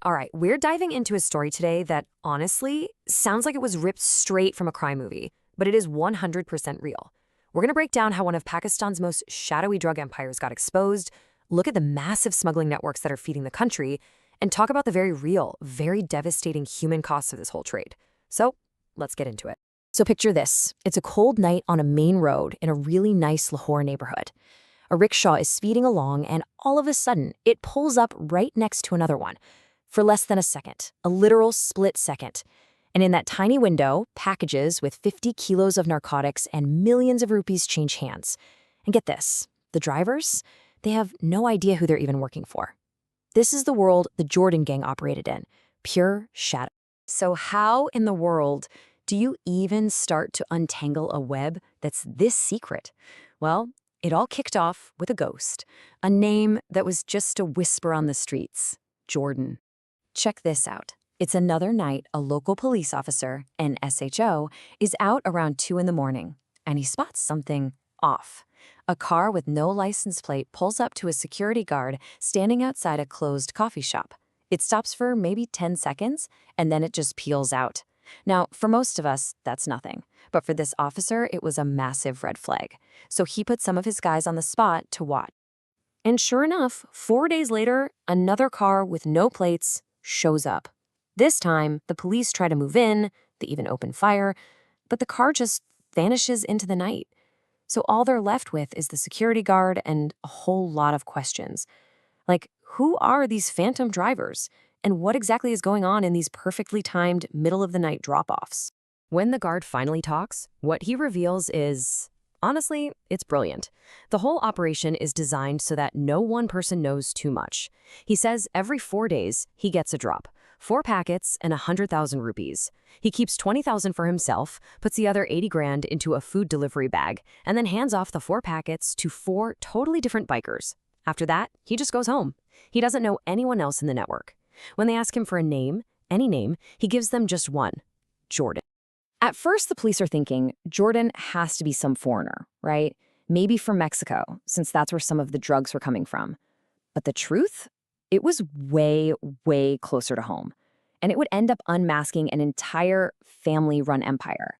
All right, we're diving into a story today that honestly sounds like it was ripped straight from a crime movie, but it is 100% real. We're going to break down how one of Pakistan's most shadowy drug empires got exposed, look at the massive smuggling networks that are feeding the country, and talk about the very real, very devastating human costs of this whole trade. So let's get into it. So picture this. It's a cold night on a main road in a really nice Lahore neighborhood. A rickshaw is speeding along, and all of a sudden, it pulls up right next to another one. For less than a second, a literal split second. And in that tiny window, packages with 50 kilos of narcotics and millions of rupees change hands. And get this, the drivers, they have no idea who they're even working for. This is the world the Jordan gang operated in, pure shadow. So how in the world do you even start to untangle a web that's this secret? Well, it all kicked off with a ghost, a name that was just a whisper on the streets, Jordan. Check this out. It's another night a local police officer, an SHO, is out around 2 in the morning, and he spots something off. A car with no license plate pulls up to a security guard standing outside a closed coffee shop. It stops for maybe 10 seconds, and then it just peels out. Now, for most of us, that's nothing. But for this officer, it was a massive red flag. So he put some of his guys on the spot to watch. And sure enough, 4 days later, another car with no plates shows up. This time, the police try to move in, they even open fire, but the car just vanishes into the night. So all they're left with is the security guard and a whole lot of questions. Like, who are these phantom drivers? And what exactly is going on in these perfectly timed middle-of-the-night drop-offs? When the guard finally talks, what he reveals is, honestly, it's brilliant. The whole operation is designed so that no one person knows too much. He says every 4 days, he gets a drop. 4 packets and 100,000 rupees. He keeps 20,000 for himself, puts the other 80 grand into a food delivery bag, and then hands off the 4 packets to 4 totally different bikers. After that, he just goes home. He doesn't know anyone else in the network. When they ask him for a name, any name, he gives them just one, Jordan. At first, the police are thinking Jordan has to be some foreigner, right? Maybe from Mexico, since that's where some of the drugs were coming from. But the truth? It was way, way closer to home. And it would end up unmasking an entire family-run empire.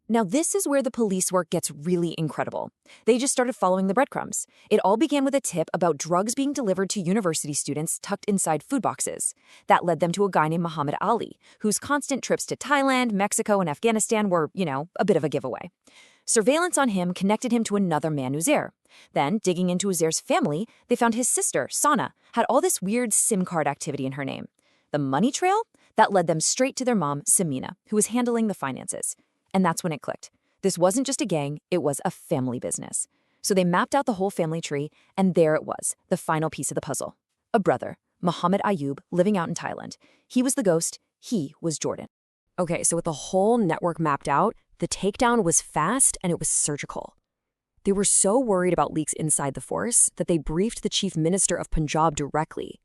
Now, this is where the police work gets really incredible. They just started following the breadcrumbs. It all began with a tip about drugs being delivered to university students tucked inside food boxes. That led them to a guy named Muhammad Ali, whose constant trips to Thailand, Mexico, and Afghanistan were, a bit of a giveaway. Surveillance on him connected him to another man, Uzair. Then, digging into Uzair's family, they found his sister, Sana, had all this weird SIM card activity in her name. The money trail? That led them straight to their mom, Samina, who was handling the finances. And that's when it clicked. This wasn't just a gang, it was a family business. So they mapped out the whole family tree, and there it was, the final piece of the puzzle. A brother, Muhammad Ayub, living out in Thailand. He was the ghost, he was Jordan. Okay, so with the whole network mapped out, the takedown was fast and it was surgical. They were so worried about leaks inside the force that they briefed the chief minister of Punjab directly.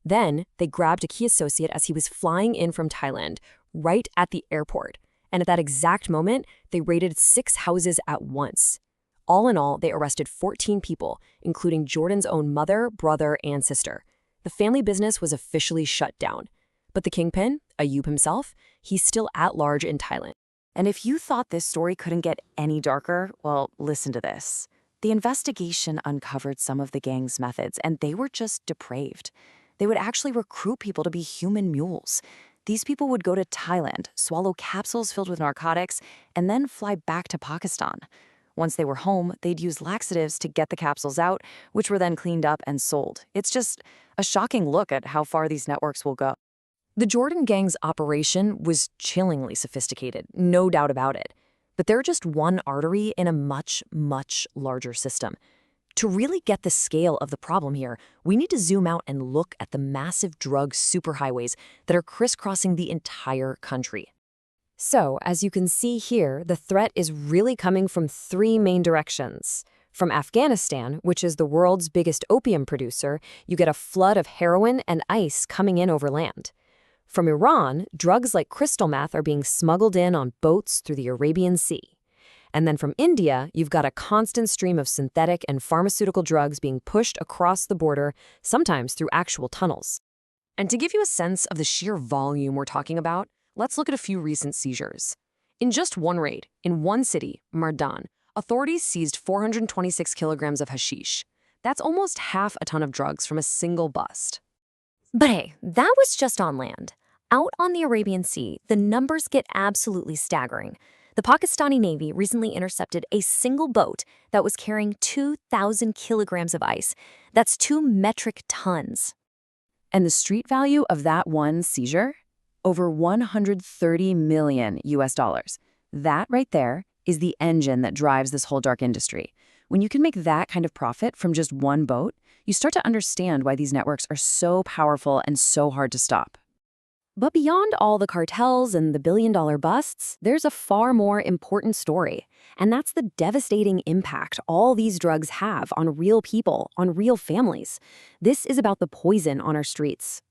Then, they grabbed a key associate as he was flying in from Thailand, right at the airport. And at that exact moment, they raided 6 houses at once. All in all, they arrested 14 people, including Jordan's own mother, brother, and sister. The family business was officially shut down. But the kingpin, Ayub himself, he's still at large in Thailand. And if you thought this story couldn't get any darker, well, listen to this. The investigation uncovered some of the gang's methods, and they were just depraved. They would actually recruit people to be human mules. These people would go to Thailand, swallow capsules filled with narcotics, and then fly back to Pakistan. Once they were home, they'd use laxatives to get the capsules out, which were then cleaned up and sold. It's just a shocking look at how far these networks will go. The Jordan gang's operation was chillingly sophisticated, no doubt about it. But they're just one artery in a much, much larger system. To really get the scale of the problem here, we need to zoom out and look at the massive drug superhighways that are crisscrossing the entire country. So, as you can see here, the threat is really coming from 3 main directions. From Afghanistan, which is the world's biggest opium producer, you get a flood of heroin and ice coming in over land. From Iran, drugs like crystal meth are being smuggled in on boats through the Arabian Sea. And then from India, you've got a constant stream of synthetic and pharmaceutical drugs being pushed across the border, sometimes through actual tunnels. And to give you a sense of the sheer volume we're talking about, let's look at a few recent seizures. In just one raid, in one city, Mardan, authorities seized 426 kilograms of hashish. That's almost half a ton of drugs from a single bust. But hey, that was just on land. Out on the Arabian Sea, the numbers get absolutely staggering. The Pakistani Navy recently intercepted a single boat that was carrying 2,000 kilograms of ice. That's 2 metric tons. And the street value of that one seizure? Over 130 million US dollars. That right there is the engine that drives this whole dark industry. When you can make that kind of profit from just one boat, you start to understand why these networks are so powerful and so hard to stop. But beyond all the cartels and the billion-dollar busts, there's a far more important story. And that's the devastating impact all these drugs have on real people, on real families. This is about the poison on our streets.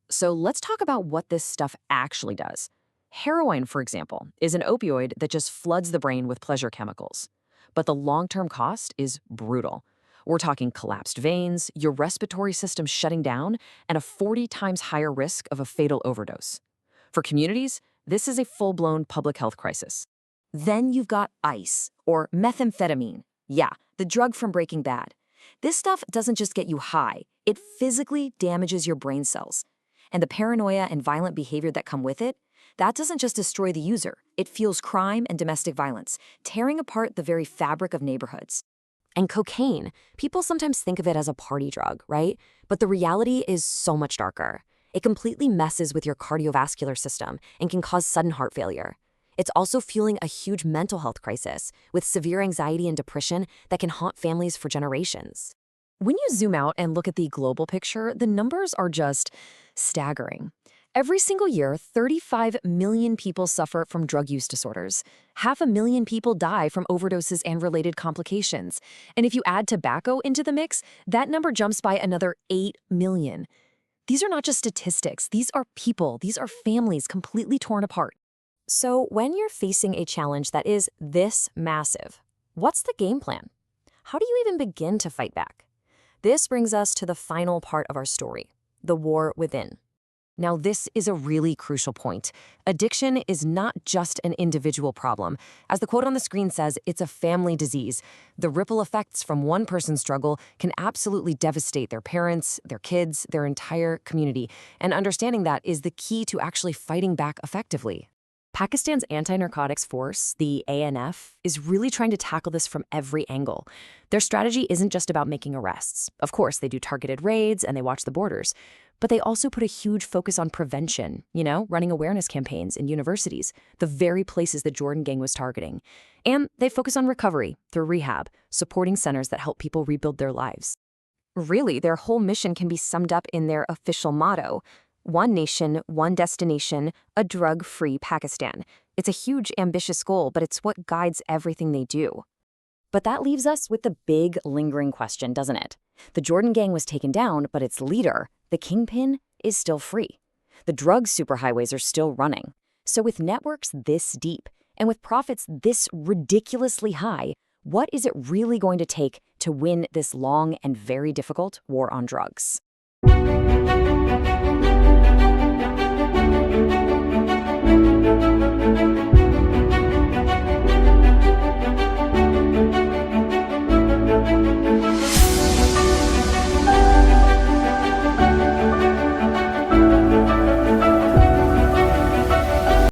So let's talk about what this stuff actually does. Heroin, for example, is an opioid that just floods the brain with pleasure chemicals. But the long-term cost is brutal. We're talking collapsed veins, your respiratory system shutting down, and a 40 times higher risk of a fatal overdose. For communities, this is a full-blown public health crisis. Then you've got ice, or methamphetamine. Yeah, the drug from Breaking Bad. This stuff doesn't just get you high, it physically damages your brain cells. And the paranoia and violent behavior that come with it, that doesn't just destroy the user, it fuels crime and domestic violence, tearing apart the very fabric of neighborhoods. And cocaine, people sometimes think of it as a party drug, right? But the reality is so much darker. It completely messes with your cardiovascular system and can cause sudden heart failure. It's also fueling a huge mental health crisis with severe anxiety and depression that can haunt families for generations. When you zoom out and look at the global picture, the numbers are just staggering. Every single year, 35 million people suffer from drug use disorders. 500,000 people die from overdoses and related complications. And if you add tobacco into the mix, that number jumps by another 8 million. These are not just statistics. These are people. These are families completely torn apart. So when you're facing a challenge that is this massive, what's the game plan? How do you even begin to fight back? This brings us to the final part of our story, the war within. Now, this is a really crucial point. Addiction is not just an individual problem. As the quote on the screen says, it's a family disease. The ripple effects from one person's struggle can absolutely devastate their parents, their kids, their entire community. And understanding that is the key to actually fighting back effectively. Pakistan's anti-narcotics force, the ANF, is really trying to tackle this from every angle. Their strategy isn't just about making arrests. Of course, they do targeted raids and they watch the borders. But they also put a huge focus on prevention, running awareness campaigns in universities, the very places the Jordan gang was targeting. And they focus on recovery through rehab, supporting centers that help people rebuild their lives. Really, their whole mission can be summed up in their official motto: one nation, one destination, a drug-free Pakistan. It's a huge, ambitious goal, but it's what guides everything they do. But that leaves us with the big, lingering question, doesn't it? The Jordan gang was taken down, but its leader, the kingpin, is still free. The drug superhighways are still running. So with networks this deep, and with profits this ridiculously high, what is it really going to take to win this long and very difficult war on drugs?